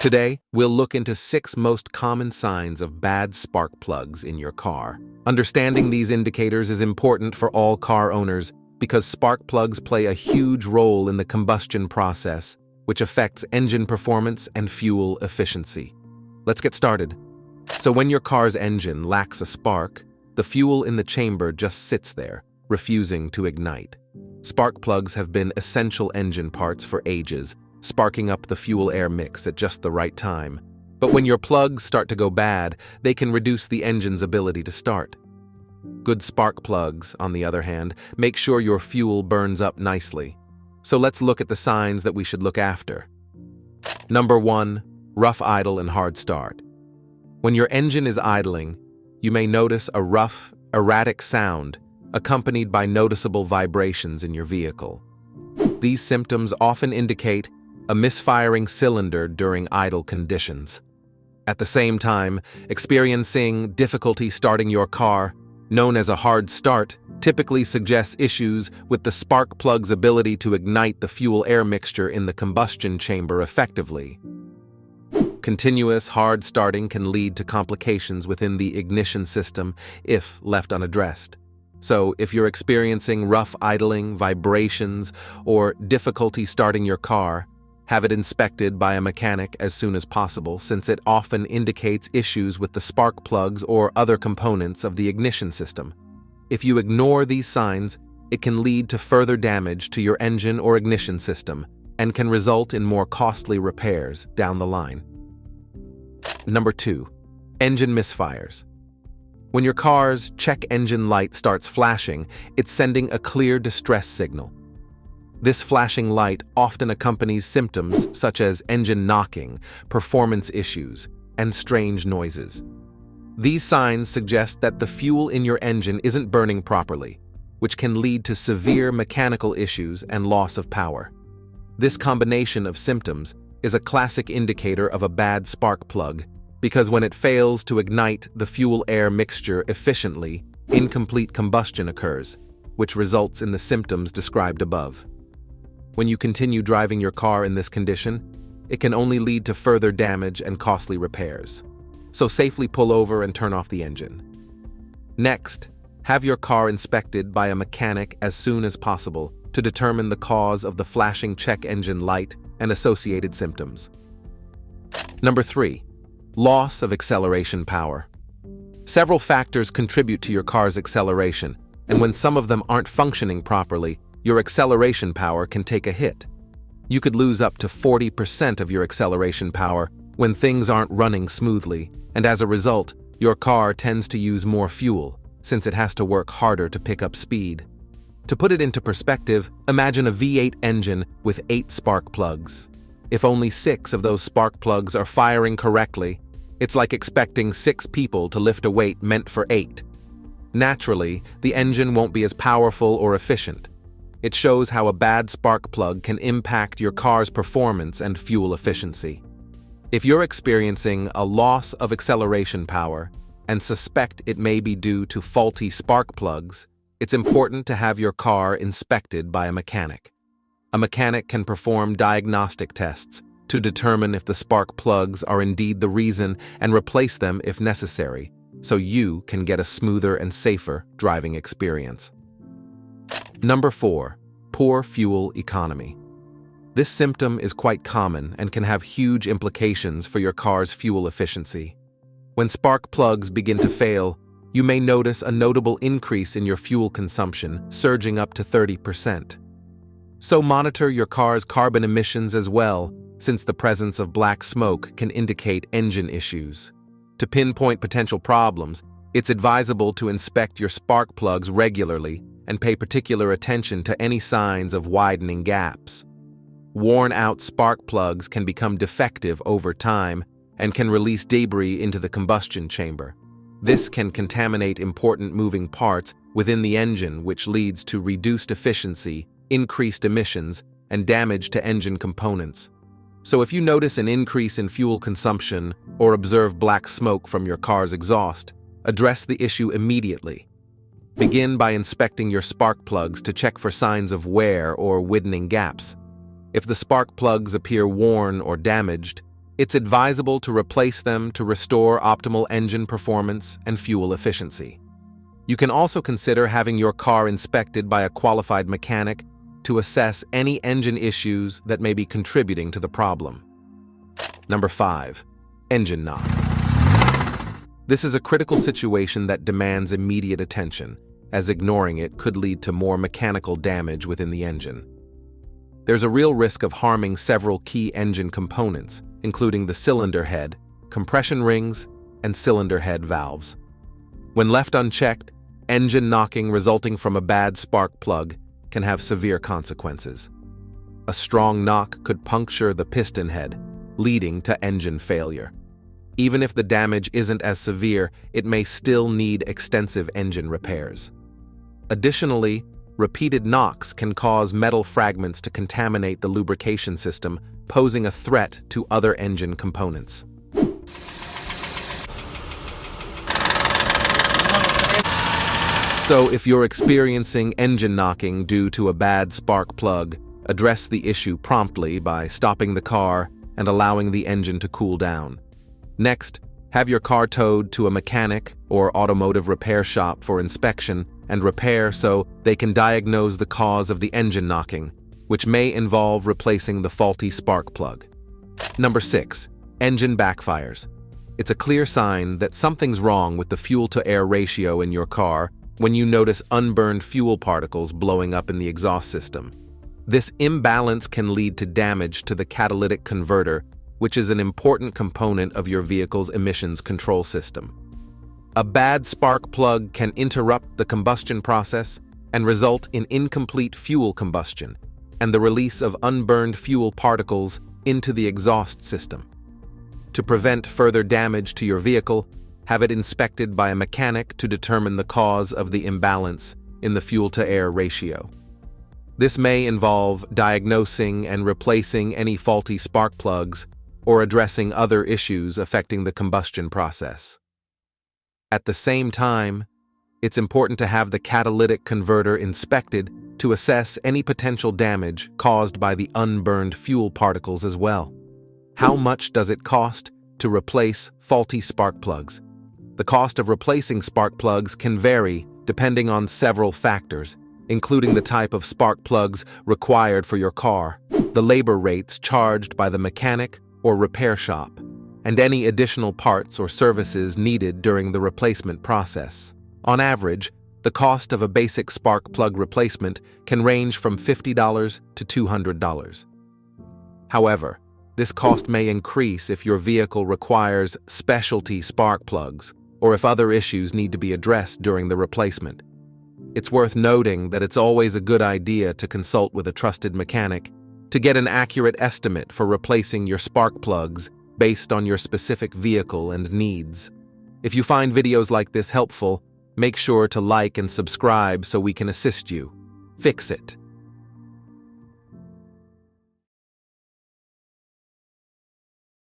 Today, we'll look into 6 most common signs of bad spark plugs in your car. Understanding these indicators is important for all car owners because spark plugs play a huge role in the combustion process, which affects engine performance and fuel efficiency. Let's get started. So when your car's engine lacks a spark, the fuel in the chamber just sits there, refusing to ignite. Spark plugs have been essential engine parts for ages, sparking up the fuel-air mix at just the right time. But when your plugs start to go bad, they can reduce the engine's ability to start. Good spark plugs, on the other hand, make sure your fuel burns up nicely. So let's look at the signs that we should look after. Number 1, rough idle and hard start. When your engine is idling, you may notice a rough, erratic sound accompanied by noticeable vibrations in your vehicle. These symptoms often indicate a misfiring cylinder during idle conditions. At the same time, experiencing difficulty starting your car, known as a hard start, typically suggests issues with the spark plug's ability to ignite the fuel-air mixture in the combustion chamber effectively. Continuous hard starting can lead to complications within the ignition system if left unaddressed. So, if you're experiencing rough idling, vibrations, or difficulty starting your car, have it inspected by a mechanic as soon as possible, since it often indicates issues with the spark plugs or other components of the ignition system. If you ignore these signs, it can lead to further damage to your engine or ignition system and can result in more costly repairs down the line. Number 2, engine misfires. When your car's check engine light starts flashing, it's sending a clear distress signal. This flashing light often accompanies symptoms such as engine knocking, performance issues, and strange noises. These signs suggest that the fuel in your engine isn't burning properly, which can lead to severe mechanical issues and loss of power. This combination of symptoms is a classic indicator of a bad spark plug because when it fails to ignite the fuel-air mixture efficiently, incomplete combustion occurs, which results in the symptoms described above. When you continue driving your car in this condition, it can only lead to further damage and costly repairs. So safely pull over and turn off the engine. Next, have your car inspected by a mechanic as soon as possible to determine the cause of the flashing check engine light and associated symptoms. Number 3, loss of acceleration power. Several factors contribute to your car's acceleration, and when some of them aren't functioning properly, your acceleration power can take a hit. You could lose up to 40% of your acceleration power when things aren't running smoothly, and as a result, your car tends to use more fuel, since it has to work harder to pick up speed. To put it into perspective, imagine a V8 engine with 8 spark plugs. If only 6 of those spark plugs are firing correctly, it's like expecting 6 people to lift a weight meant for 8. Naturally, the engine won't be as powerful or efficient. It shows how a bad spark plug can impact your car's performance and fuel efficiency. If you're experiencing a loss of acceleration power and suspect it may be due to faulty spark plugs, it's important to have your car inspected by a mechanic. A mechanic can perform diagnostic tests to determine if the spark plugs are indeed the reason and replace them if necessary, so you can get a smoother and safer driving experience. Number 4, poor fuel economy. This symptom is quite common and can have huge implications for your car's fuel efficiency. When spark plugs begin to fail, you may notice a notable increase in your fuel consumption, surging up to 30%. So monitor your car's carbon emissions as well, since the presence of black smoke can indicate engine issues. To pinpoint potential problems, it's advisable to inspect your spark plugs regularly and pay particular attention to any signs of widening gaps. Worn-out spark plugs can become defective over time and can release debris into the combustion chamber. This can contaminate important moving parts within the engine, which leads to reduced efficiency, increased emissions, and damage to engine components. So if you notice an increase in fuel consumption or observe black smoke from your car's exhaust, address the issue immediately. Begin by inspecting your spark plugs to check for signs of wear or widening gaps. If the spark plugs appear worn or damaged, It's advisable to replace them to restore optimal engine performance and fuel efficiency. You can also consider having your car inspected by a qualified mechanic to assess any engine issues that may be contributing to the problem. Number 5. Engine knock. This is a critical situation that demands immediate attention, as ignoring it could lead to more mechanical damage within the engine. There's a real risk of harming several key engine components, including the cylinder head, compression rings, and cylinder head valves. When left unchecked, engine knocking resulting from a bad spark plug can have severe consequences. A strong knock could puncture the piston head, leading to engine failure. Even if the damage isn't as severe, it may still need extensive engine repairs. Additionally, repeated knocks can cause metal fragments to contaminate the lubrication system, posing a threat to other engine components. So, if you're experiencing engine knocking due to a bad spark plug, address the issue promptly by stopping the car and allowing the engine to cool down. Next, have your car towed to a mechanic or automotive repair shop for inspection and repair so they can diagnose the cause of the engine knocking, which may involve replacing the faulty spark plug. Number 6. Engine backfires. It's a clear sign that something's wrong with the fuel-to-air ratio in your car when you notice unburned fuel particles blowing up in the exhaust system. This imbalance can lead to damage to the catalytic converter, which is an important component of your vehicle's emissions control system. A bad spark plug can interrupt the combustion process and result in incomplete fuel combustion and the release of unburned fuel particles into the exhaust system. To prevent further damage to your vehicle, have it inspected by a mechanic to determine the cause of the imbalance in the fuel-to-air ratio. This may involve diagnosing and replacing any faulty spark plugs or addressing other issues affecting the combustion process. At the same time, it's important to have the catalytic converter inspected to assess any potential damage caused by the unburned fuel particles as well. How much does it cost to replace faulty spark plugs? The cost of replacing spark plugs can vary depending on several factors, including the type of spark plugs required for your car, the labor rates charged by the mechanic or repair shop, and any additional parts or services needed during the replacement process. On average, the cost of a basic spark plug replacement can range from $50 to $200. However, this cost may increase if your vehicle requires specialty spark plugs or if other issues need to be addressed during the replacement. It's worth noting that it's always a good idea to consult with a trusted mechanic to get an accurate estimate for replacing your spark plugs based on your specific vehicle and needs. If you find videos like this helpful, make sure to like and subscribe so we can assist you. Fix it.